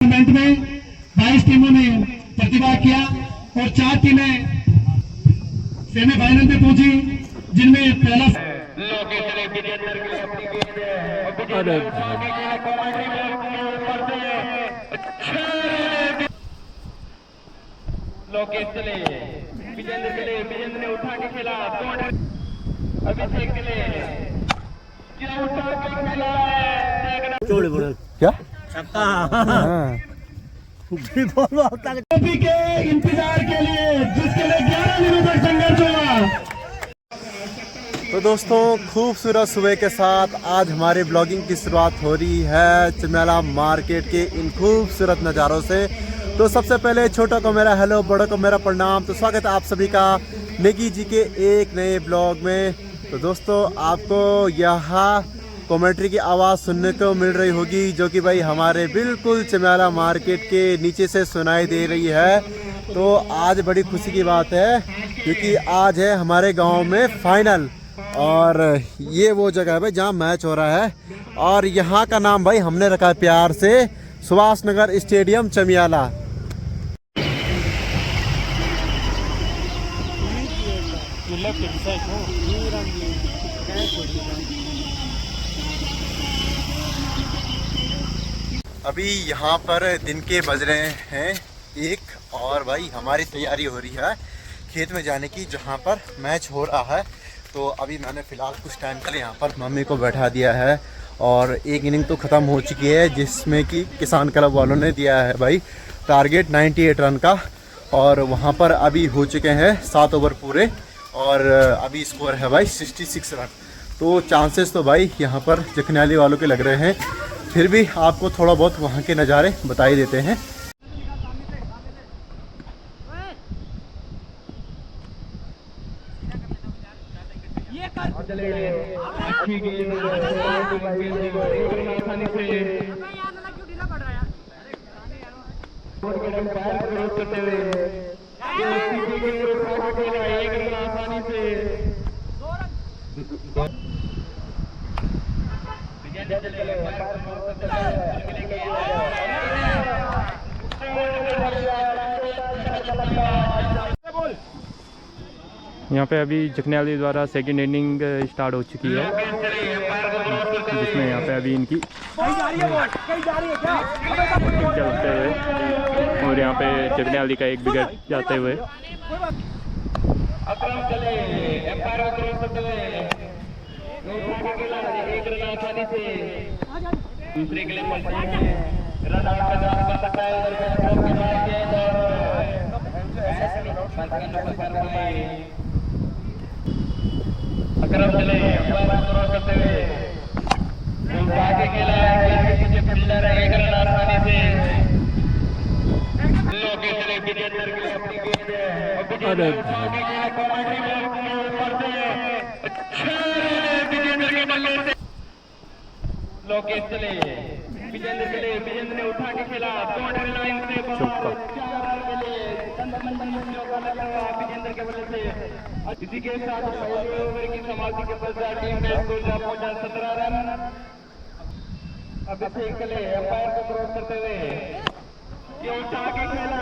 Tournament में 22 टीमों ने प्रतिभाग किया और 4 टीमें सेमीफाइनल में पहुंची, जिनमें पहला लोकेश चले विजेंद्र ने उठा के खेला, अभिषेक चले क्या उठा के खेला क्या ट्रॉफी के इंतजार के लिए, जिसके लिए 11 दिनों तक संघर्ष हुआ। तो दोस्तों, खूबसूरत सुबह के साथ आज हमारी ब्लॉगिंग की शुरुआत हो रही है चमेला मार्केट के इन खूबसूरत नज़ारों से। तो सबसे पहले छोटों को मेरा हेलो, बड़ों को मेरा प्रणाम। तो स्वागत है आप सभी का नेगी जी के एक नए ब्लॉग में। तो दोस्तों, आपको यहाँ कमेंट्री की आवाज़ सुनने को मिल रही होगी, जो कि भाई हमारे बिल्कुल चमेला मार्केट के नीचे से सुनाई दे रही है। तो आज बड़ी खुशी की बात है, क्योंकि आज है हमारे गांव में फाइनल, और ये वो जगह है भाई जहां मैच हो रहा है। और यहाँ का नाम भाई हमने रखा है प्यार से सुभाष नगर स्टेडियम चमियाला। अभी यहाँ पर दिन के बज रहे हैं 1, और भाई हमारी तैयारी हो रही है खेत में जाने की, जहाँ पर मैच हो रहा है। तो अभी मैंने फ़िलहाल कुछ टाइम के लिए यहाँ पर मम्मी को बैठा दिया है, और एक इनिंग तो ख़त्म हो चुकी है, जिसमें कि किसान क्लब वालों ने दिया है भाई टारगेट 98 रन का, और वहाँ पर अभी हो चुके हैं 7 ओवर पूरे, और अभी स्कोर है भाई 66 रन। तो चांसेस तो भाई यहाँ पर जखनाली वालों के लग रहे हैं। फिर भी आपको थोड़ा बहुत वहाँ के नज़ारे बता ही देते हैं। अच्छी गेंद आसानी से करते हुए एक रन आसानी से यहाँ पे अभी जखनाली द्वारा सेकंड इनिंग स्टार्ट हो चुकी है, जिसमें यहाँ पे अभी इनकी चलते हुए, और यहाँ पे जखनाली का एक विकेट जाते हुए दूसरे के लिए रन कर सकता है। अकरम चले करते हुए आगे खेला है, फील्डर है, एक रन आसानी से लोकेश चले विजेंद्र के लिए अपनी गेंद विजेंद्र के बल्ले से लोकेश चले विजेंद्र ने उठा के खेला, बाउंड्री लाइन से विजेंद्र के बल्ले से। इसी के साथ पहले ओवर की समाप्ति के पश्चात टीम का स्कोर पहुंचा 17 रन। अभिषेक चले अंपायर को क्रॉस करते हुए ये उठा के खेला,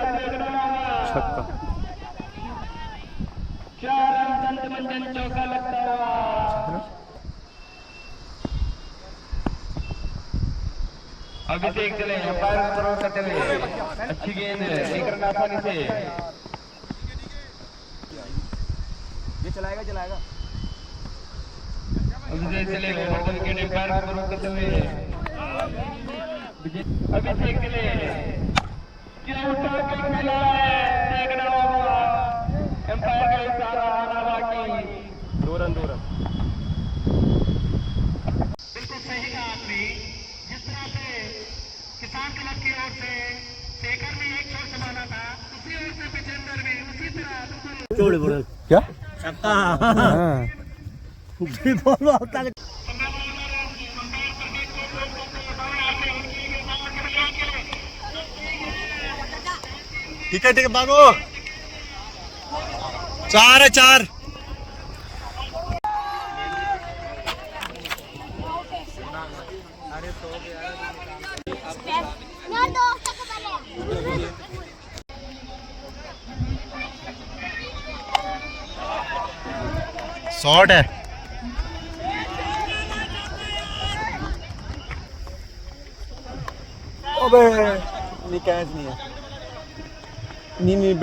4 रन संत मंजन चौका लगता हुआ। अभिषेक चले अंपायर को क्रॉस करते हुए अच्छी गेंद, एक रन आसानी से चलाएगा अभिषेक चले विकेट अंपायर को क्रॉस करते हुए अभिषेक चले क्या उठा के खेला है, देखना होगा अंपायर का इशारा आना बाकी। 2 रन बिल्कुल सही कहा आपने। जिस तरह से किसान क्लब की ओर से शेखर ने एक छोर संभाला था, उसी ओर से विजेंद्र भी उसी तरह क्या ठीक है भागो, 4 है 4। शॉट है। अबे नहीं कैच नहीं है। नहीं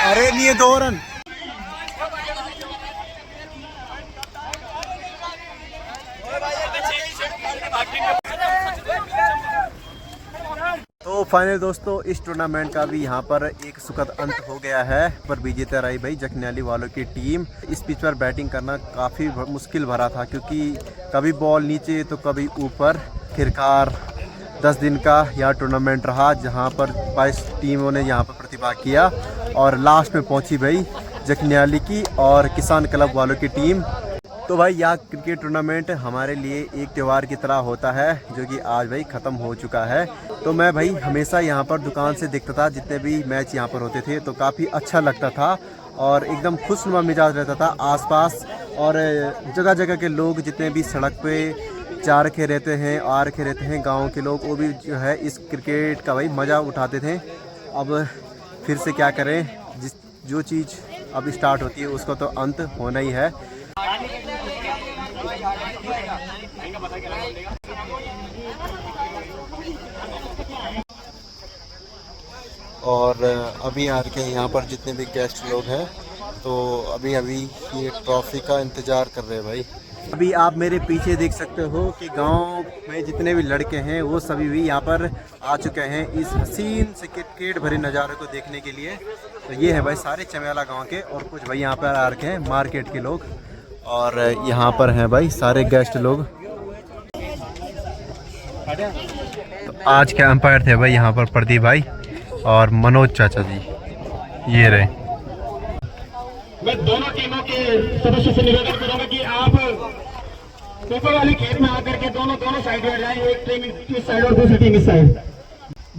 अरे नहीं है 2 रन। तो फाइनल दोस्तों इस टूर्नामेंट का भी यहाँ पर एक सुखद अंत हो गया है। पर विजेता रही भाई जखन्याली वालों की टीम। इस पिच पर बैटिंग करना काफ़ी मुश्किल भरा था क्योंकि कभी बॉल नीचे तो कभी ऊपर। आखिरकार 10 दिन का यह टूर्नामेंट रहा जहाँ पर 22 टीमों ने यहाँ पर प्रतिभाग किया और लास्ट में पहुँची भाई जखन्याली की और किसान क्लब वालों की टीम। तो भाई यह क्रिकेट टूर्नामेंट हमारे लिए एक त्यौहार की तरह होता है जो कि आज भाई ख़त्म हो चुका है। तो मैं भाई हमेशा यहाँ पर दुकान से देखता था जितने भी मैच यहाँ पर होते थे तो काफ़ी अच्छा लगता था और एकदम खुशनुमा मिजाज रहता था आसपास। और जगह जगह के लोग जितने भी सड़क पे जा रखे रहते हैं आ रखे रहते हैं गाँव के लोग वो भी जो है इस क्रिकेट का भाई मज़ा उठाते थे। अब फिर से क्या करें, जो चीज़ अब स्टार्ट होती है उसका तो अंत होना ही है। और अभी आ के यहाँ पर जितने भी गेस्ट लोग हैं तो अभी ये ट्रॉफी का इंतज़ार कर रहे हैं भाई। अभी आप मेरे पीछे देख सकते हो कि गांव में जितने भी लड़के हैं वो सभी भी यहाँ पर आ चुके हैं इस हसीन से क्रिकेट भरे नज़ारे को देखने के लिए। तो ये है भाई सारे चमेला गांव के और कुछ भाई यहाँ पर आ रखे हैं मार्केट के लोग और यहाँ पर हैं भाई सारे गेस्ट लोग। तो आज के अंपायर थे भाई यहाँ पर प्रदीप भाई और मनोज चाचा जी, ये रहे। मैं दोनों टीमों के सदस्यों से निवेदन करूंगा कि आप ऊपर वाले खेत में आकर के दोनों साइड बैठ जाएं, एक टीम इस साइड और दूसरी टीम इस साइड।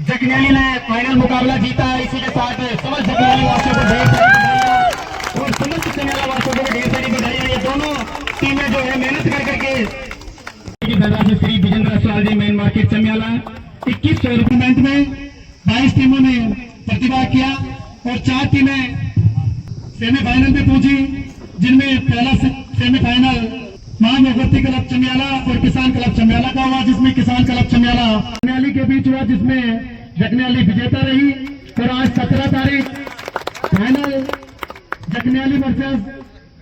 जखन्याली ने फाइनल मुकाबला जीता। इसी के साथ समस्त जखन्याली वासियों को ढेर सारी बधाइयां और समस्त चमेला वासियों को ढेर सारी बधाइयां। ये दोनों टीमें जो है मेहनत कर करके श्री विजेंद्र सवाल जी मेन मार्केट चमेला 21 टूर्नामेंट में 22 टीमों ने प्रतिभाग किया और 4 टीमें सेमीफाइनल में पहुंची, जिनमें पहला सेमीफाइनल महाभगवती क्लब चमियाला और किसान क्लब चमियाला का हुआ, जिसमें किसान क्लब चमियाला जखन्याली के बीच हुआ, जिसमें जखन्याली विजेता रही। और आज 17 तारीख फाइनल जखन्याली वर्सेस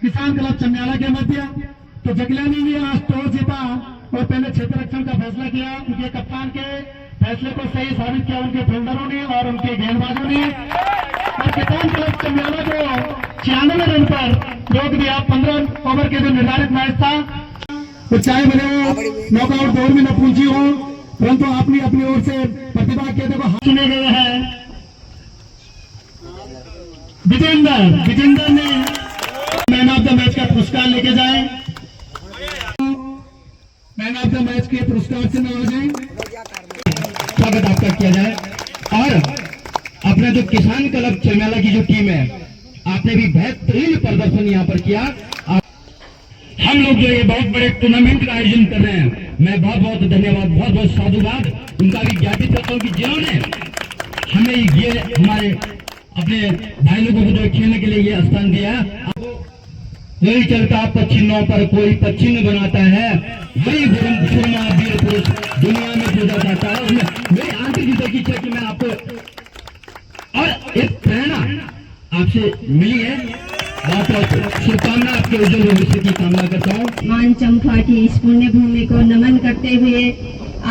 किसान क्लब चमियाला के मध्य। तो जखन्याली ने आज टॉस जीता और पहले क्षेत्र रक्षण का फैसला किया। उनके कप्तान के फैसले को सही साबित किया उनके फील्डरों ने और उनके गेंदबाजों ने। और किसान क्लब चमियाला को 96 रन पर रोक दिया। 15 ओवर के जो निर्धारित मैच था तो चाहे भले वो नॉकआउट दौर में न पहुंची हो, परंतु आपने अपनी ओर से प्रतिभा के देखो चुने गए हैं। विजेंद्र ने मैन ऑफ द मैच का पुरस्कार लेके जाए। मैन ऑफ द मैच के पुरस्कार से नवाजें, स्वागत आपका किया जाए। और अपना जो किसान क्लब चमियाला की जो टीम है, आपने भी बेहतरीन प्रदर्शन यहाँ पर किया। हम लोग जो ये बहुत बड़े टूर्नामेंट का आयोजन कर रहे हैं, मैं बहुत बहुत धन्यवाद, बहुत बहुत साधुवाद उनका भी ज्ञापित करता हूँ कि जिन्होंने हमें ये हमारे अपने भाई लोगों को जो खेलने के लिए ये स्थान दिया। वही चलता पच्छिन्नों पर कोई पच्छिन्न बनाता है, वही सुरमा वीर पुरुष दुनिया में पूजा जाता है। मेरी आंतरिक हृदय की इच्छा कि मैं आपको और एक प्रेरणा आपसे मिली है। बहुत बहुत शुभकामना, आपके उज्जवल भविष्य की कामना करता हूँ। मान चंपा की इस पुण्य भूमि को नमन करते हुए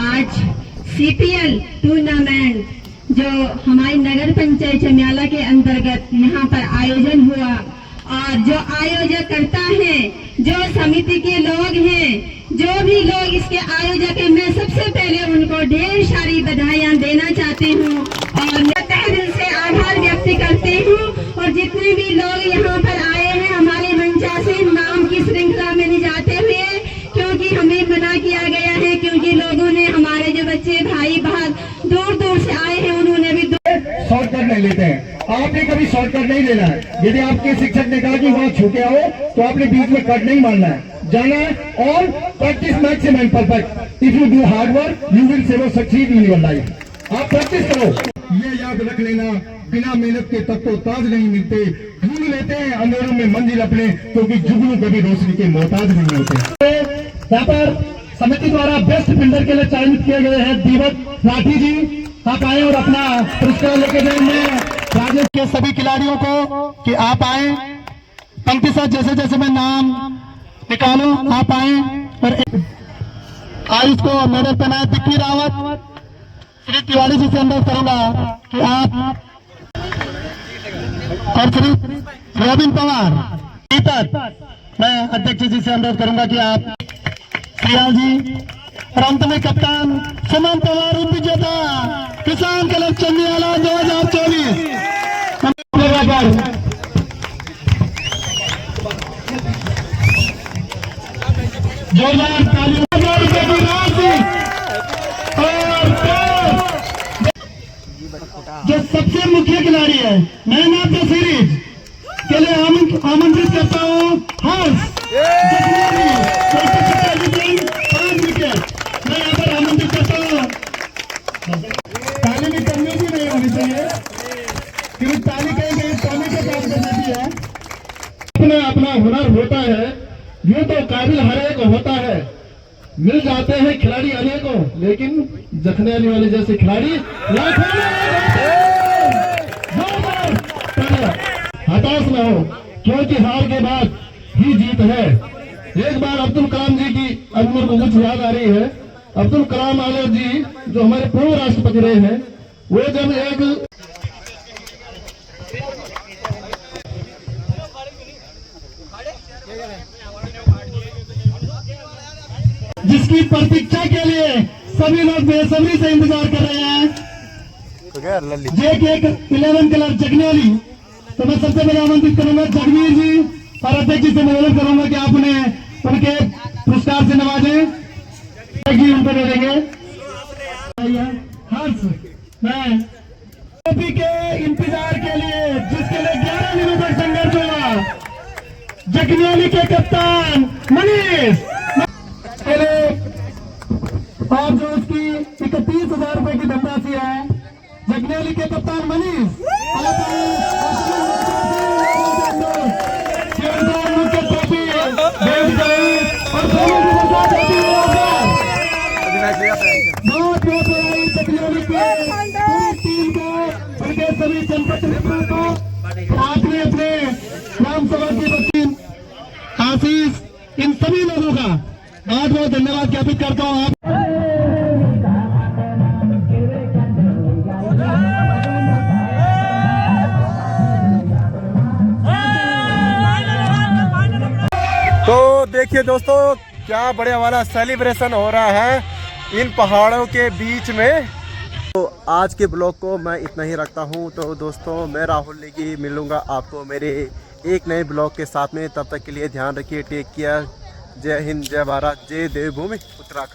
आज CPL टूर्नामेंट जो हमारी नगर पंचायत चमियाला के अंतर्गत यहाँ पर आयोजन हुआ और जो आयोजक करता है, जो समिति के लोग हैं, जो भी लोग इसके आयोजक हैं, मैं सबसे पहले उनको ढेर सारी बधाइयाँ देना चाहती हूँ और मैं तहे दिल से आभार व्यक्त करती हूँ। और जितने भी लोग यहाँ पर आए हैं हमारे मंचासी नाम की श्रृंखला में नहीं जाते हुए, क्योंकि हमें मना किया गया है, क्योंकि लोगों ने हमारे जो बच्चे भाई बहन दूर दूर से आए हैं उन्होंने भी शॉर्टकट नहीं लेते हैं। आपने कभी शॉर्टकट नहीं लेना है। यदि आपके शिक्षक ने कहा कि वहाँ छूटे आओ तो आपने बीच में कट नहीं मारना है, जाना है और practice maximum perfect. If you do hard work you will succeed in your life. आप प्रैक्टिस करो, ये याद रख लेना। बिना मेहनत के तब तो ताज नहीं मिलते, ढूंढ लेते हैं अंधेरों में मंजिल अपने, क्योंकि जुगनू कभी रोशनी के मोहताज नहीं होते। यहाँ पर समिति द्वारा बेस्ट बिल्डर के लिए चयनित किए गए हैं दीपक लाठी जी। आप आए और अपना पुरस्कार लेके जाएंगे। राजेश के सभी खिलाड़ियों को कि आप आए, पंक्ति साथ जैसे जैसे मैं नाम निकालूं आप आए। और आयुष को मेडल पहनाए दिक्की रावत, श्री तिवारी जी से अनुरोध करूंगा कि आप, और श्री रोबिन पवार दीपक, मैं अध्यक्ष जी से अनुरोध करूंगा कि आप, श्रीयाल जी, और अंत में कप्तान सुमन पवार, उप विजेता किसान क्लब चंदियाला 2024। जोरदार तालियों जो सबसे मुख्य खिलाड़ी है मैन ऑफ द सीरीज के लिए आमंत्रित करता हूँ हर्ष जखनियाली, 5 विकेट मैं यहाँ पर आमंत्रित करता हूँ। ताली में कमी भी नहीं होनी चाहिए, क्योंकि ताली कहीं कहीं ताली के काम कर देती है। अपना अपना हुनर होता है, यूं तो काबिल हर एक होता है, मिल जाते हैं खिलाड़ी अनेकों, लेकिन जखनियाली वाले जैसे खिलाड़ी लाखों में। हताश न हो, क्योंकि हार के बाद ही जीत है। एक बार अब्दुल कलाम जी की अजमर को कुछ याद आ रही है। अब्दुल कलाम आजाद जी जो हमारे पूर्व राष्ट्रपति रहे हैं, वो जब एक जिसकी प्रतीक्षा के लिए सभी लोग बेसब्री से इंतजार कर रहे हैं, JK11 क्लब जखनियाली, तो मैं सबसे पहले आमंत्रित करूंगा जगवीर जी और अध्यक्ष जी से निवेदन करूंगा कि आप उन्हें उनके पुरस्कार से नवाजें। जी उनको दे देंगे। हर्ष, मैं ट्रॉफी के इंतजार के लिए, जिसके लिए 11 दिनों तक संघर्ष हुआ, जखनियाली के कप्तान मनीष और जो उसकी 31,000 रुपए की धनराशि है, जखनियाली के कप्तान मनीष बहुत बहुत जखनियाली के टीम को, उनके सभी जनपद मित्रों को, आपने अपने ग्राम सभा के वकील आशीष, इन सभी लोगों का बहुत बहुत धन्यवाद ज्ञापित करता हूँ। आप तो देखिए दोस्तों, क्या बढ़िया वाला सेलिब्रेशन हो रहा है इन पहाड़ों के बीच में। तो आज के ब्लॉग को मैं इतना ही रखता हूँ। तो दोस्तों, मैं राहुल नेगी मिलूँगा आपको मेरे एक नए ब्लॉग के साथ में। तब तक के लिए ध्यान रखिए, टेक केयर, जय हिंद, जय भारत, जय देवभूमि उत्तराखंड।